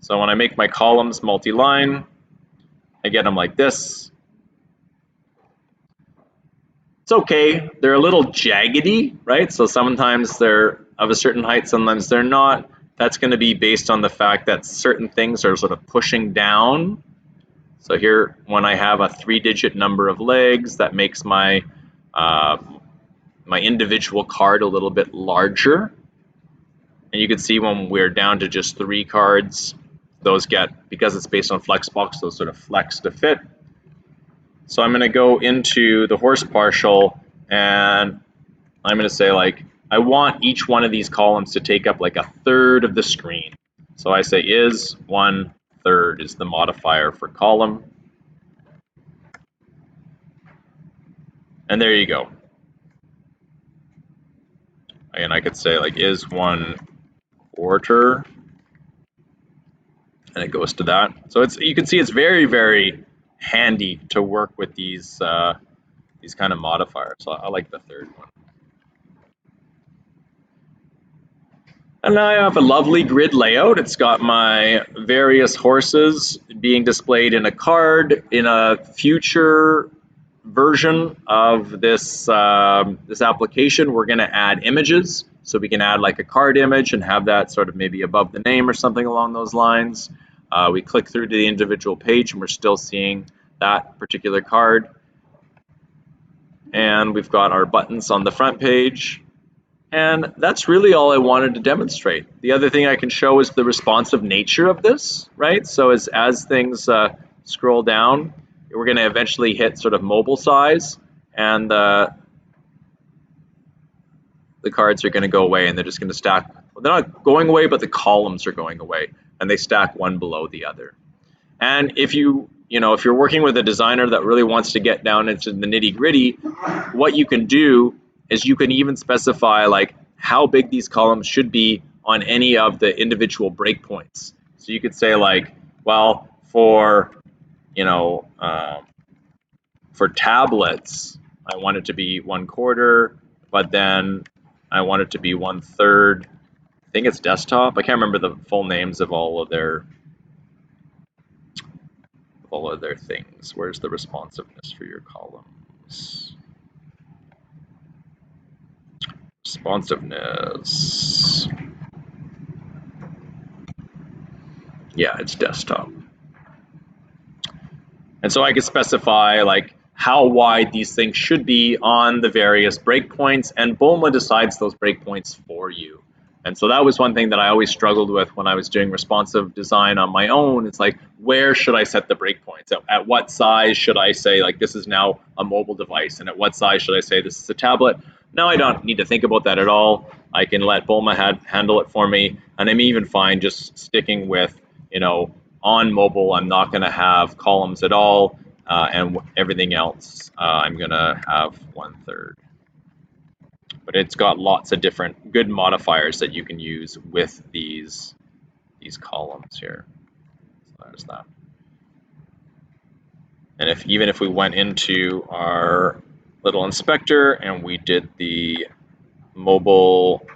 So when I make my columns multi-line, I get them like this. It's okay. They're a little jaggedy, right? So sometimes they're of a certain height, sometimes they're not. That's going to be based on the fact that certain things are sort of pushing down. So here, when I have a 3-digit number of legs, that makes my my individual card a little bit larger. And you can see when we're down to just 3 cards, those get, because it's based on Flexbox, those sort of flex to fit. So I'm going to go into the horse partial, and I'm going to say like, I want each one of these columns to take up like a third of the screen. So I say is 1/3 is the modifier for column. And there you go. And I could say like is 1/4, and it goes to that. So it's, you can see it's very, very handy to work with these kind of modifiers. So I like the third one. And now I have a lovely grid layout. It's got my various horses being displayed in a card. In a future version of this this application, we're going to add images. So we can add like a card image and have that sort of maybe above the name or something along those lines. We click through to the individual page and we're still seeing that particular card. And we've got our buttons on the front page. And that's really all I wanted to demonstrate. The other thing I can show is the responsive nature of this, right? So as things scroll down, we're going to eventually hit sort of mobile size, and the cards are going to go away, and they're just going to stack. Well, they're not going away, but the columns are going away, and they stack one below the other. And if if you're working with a designer that really wants to get down into the nitty-gritty, what you can do is you can even specify like how big these columns should be on any of the individual breakpoints. So you could say like, well, for for tablets, I want it to be 1/4, but then I want it to be 1/3. I think it's desktop. I can't remember the full names of all of their things. Where's the responsiveness for your columns? Responsiveness. Yeah, it's desktop. And so I could specify like how wide these things should be on the various breakpoints, and Bulma decides those breakpoints for you. And so that was one thing that I always struggled with when I was doing responsive design on my own. It's like, where should I set the breakpoints? At what size should I say like this is now a mobile device, and at what size should I say this is a tablet? Now I don't need to think about that at all. I can let Bulma handle it for me, and I'm even fine just sticking with, on mobile, I'm not going to have columns at all, and everything else I'm going to have 1/3. but it's got lots of different good modifiers that you can use with these columns here. So there's that. And even if we went into our little inspector and we did the mobile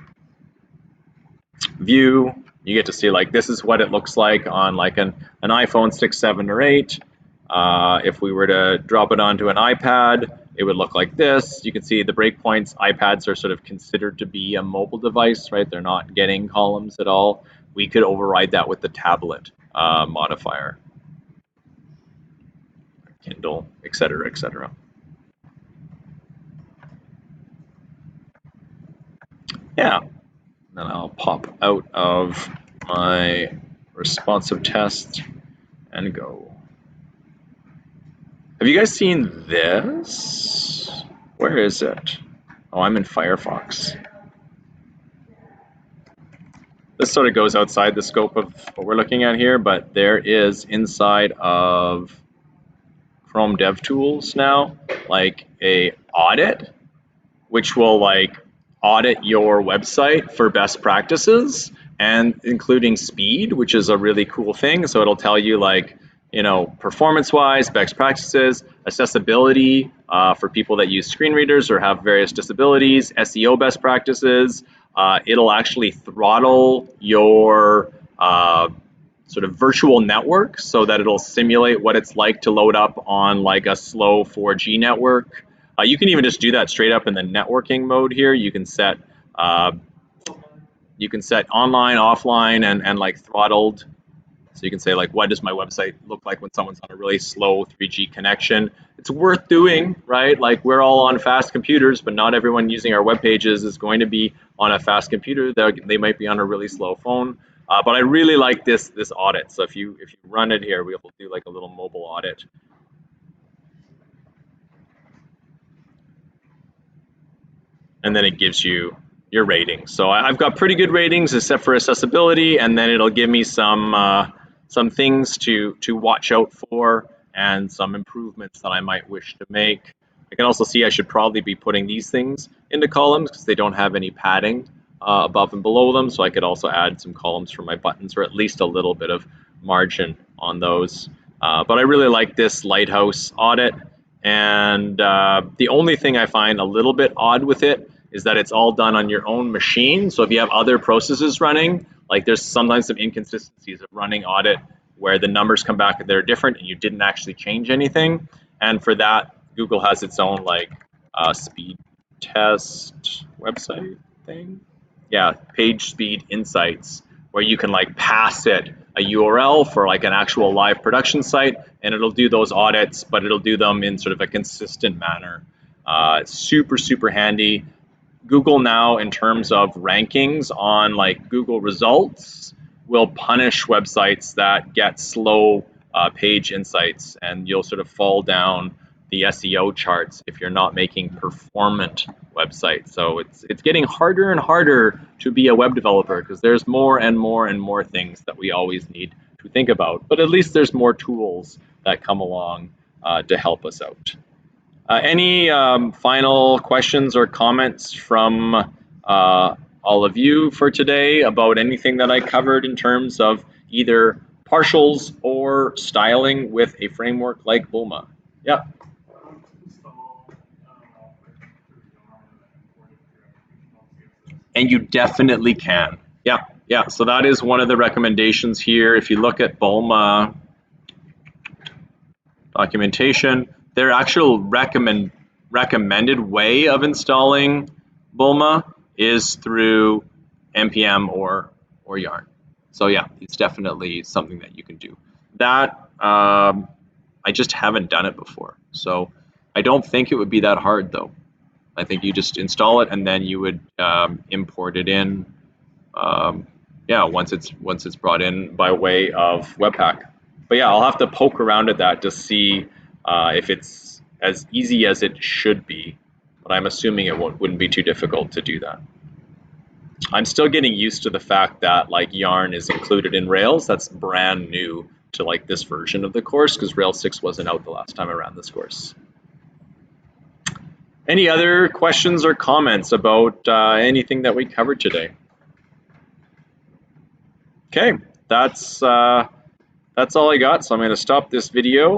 view, you get to see like this is what it looks like on like an iPhone 6, 7, or 8. If we were to drop it onto an iPad, it would look like this. You can see the breakpoints. iPads are sort of considered to be a mobile device, right? They're not getting columns at all. We could override that with the tablet modifier, Kindle, etc., etc. Yeah. Then I'll pop out of my responsive test and go. Have you guys seen this? Where is it? Oh, I'm in Firefox. This sort of goes outside the scope of what we're looking at here, but there is inside of Chrome DevTools now, like a audit, which will like audit your website for best practices and including speed, which is a really cool thing. So it'll tell you like, you know, performance-wise, best practices, accessibility for people that use screen readers or have various disabilities, SEO best practices. It'll actually throttle your sort of virtual network so that it'll simulate what it's like to load up on like a slow 4G network. You can even just do that straight up in the networking mode here. You can set online, offline, and like throttled. So you can say like, what does my website look like when someone's on a really slow 3G connection? It's worth doing, right? Like we're all on fast computers, but not everyone using our web pages is going to be on a fast computer. They might be on a really slow phone. But I really like this audit. So if you run it here, we'll do like a little mobile audit. And then it gives you your ratings. So I've got pretty good ratings except for accessibility, and then it'll give me some things to watch out for and some improvements that I might wish to make. I can also see I should probably be putting these things into columns because they don't have any padding above and below them, so I could also add some columns for my buttons or at least a little bit of margin on those. But I really like this Lighthouse audit. And the only thing I find a little bit odd with it is that it's all done on your own machine. So if you have other processes running, like there's sometimes some inconsistencies of running audit where the numbers come back and they're different and you didn't actually change anything. And for that, Google has its own like speed test website thing. Yeah, page speed insights, where you can like pass it a URL for like an actual live production site, and it'll do those audits, but it'll do them in sort of a consistent manner. It's super, super handy. Google now, in terms of rankings on like Google results, will punish websites that get slow page insights, and you'll sort of fall down the SEO charts if you're not making performant websites. So it's getting harder and harder to be a web developer because there's more and more and more things that we always need to think about. But at least there's more tools that come along to help us out. Any final questions or comments from all of you for today about anything that I covered in terms of either partials or styling with a framework like Bulma? Yeah. And you definitely can. Yeah, yeah. So that is one of the recommendations here. If you look at Bulma documentation, their actual recommended way of installing Bulma is through npm or yarn. So yeah, it's definitely something that you can do. That I just haven't done it before, so I don't think it would be that hard though. I think you just install it and then you would import it in. Yeah, once it's brought in by way of Webpack. But yeah, I'll have to poke around at that to see if it's as easy as it should be. But I'm assuming it wouldn't be too difficult to do that. I'm still getting used to the fact that like Yarn is included in Rails. That's brand new to like this version of the course because Rails 6 wasn't out the last time I ran this course. Any other questions or comments about anything that we covered today? Okay, that's all I got. So I'm going to stop this video.